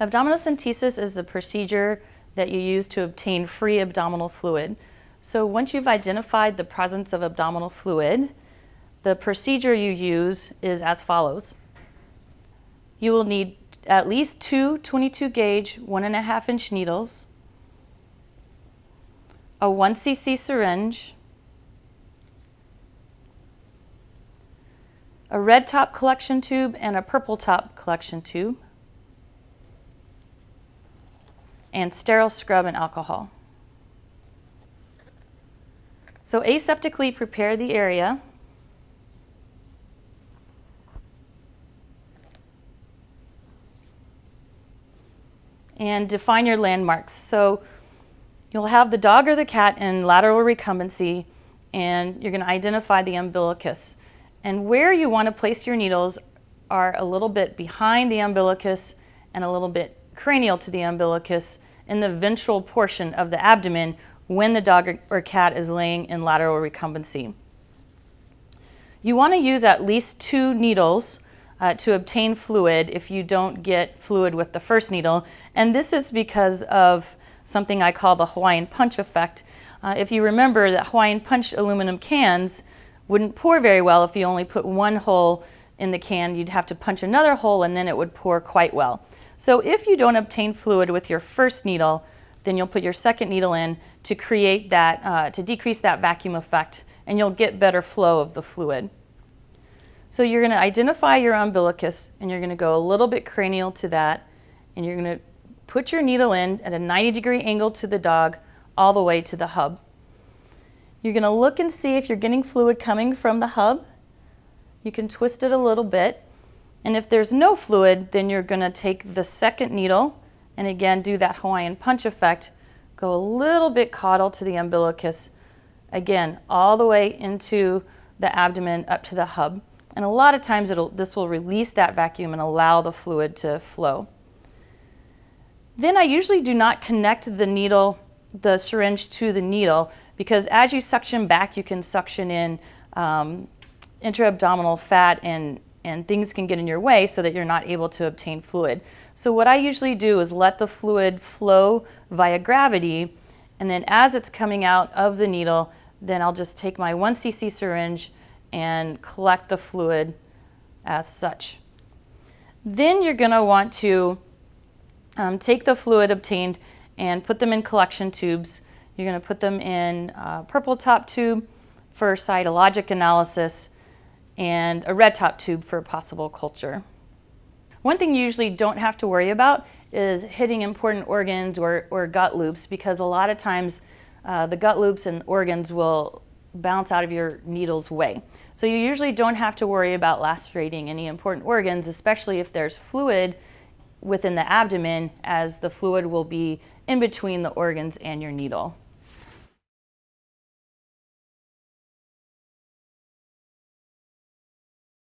Abdominocentesis is the procedure that you use to obtain free abdominal fluid. So once you've identified the presence of abdominal fluid, the procedure you use is as follows. You will need at least two 22 gauge 1.5 inch needles, a 1 cc syringe, a red top collection tube and a purple top collection tube, and sterile scrub and alcohol. So aseptically prepare the area. And define your landmarks. So you'll have the dog or the cat in lateral recumbency, and you're going to identify the umbilicus. And where you want to place your needles are a little bit behind the umbilicus and a little bit cranial to the umbilicus in the ventral portion of the abdomen when the dog or cat is laying in lateral recumbency. You want to use at least 2 needles to obtain fluid if you don't get fluid with the first needle. And this is because of something I call the Hawaiian punch effect. If you remember that Hawaiian punch aluminum cans wouldn't pour very well if you only put one hole in the can. You'd have to punch another hole and then it would pour quite well. So if you don't obtain fluid with your first needle, then you'll put your second needle in to create that, to decrease that vacuum effect, and you'll get better flow of the fluid. So you're going to identify your umbilicus, and you're going to go a little bit cranial to that, and you're going to put your needle in at a 90-degree angle to the dog all the way to the hub. You're going to look and see if you're getting fluid coming from the hub. You can twist it a little bit, and if there's no fluid, then you're going to take the second needle and again do that Hawaiian punch effect. Go a little bit caudal to the umbilicus, again all the way into the abdomen up to the hub. And a lot of times this will release that vacuum and allow the fluid to flow. Then I usually do not connect the syringe to the needle, because as you suction back, you can suction in intra-abdominal fat and things can get in your way so that you're not able to obtain fluid. So what I usually do is let the fluid flow via gravity, and then as it's coming out of the needle, then I'll just take my 1 cc syringe and collect the fluid as such. Then you're going to want to take the fluid obtained and put them in collection tubes. You're going to put them in a purple top tube for cytologic analysis and a red top tube for possible culture. One thing you usually don't have to worry about is hitting important organs or gut loops, because a lot of times the gut loops and organs will bounce out of your needle's way. So you usually don't have to worry about lacerating any important organs, especially if there's fluid within the abdomen, as the fluid will be in between the organs and your needle.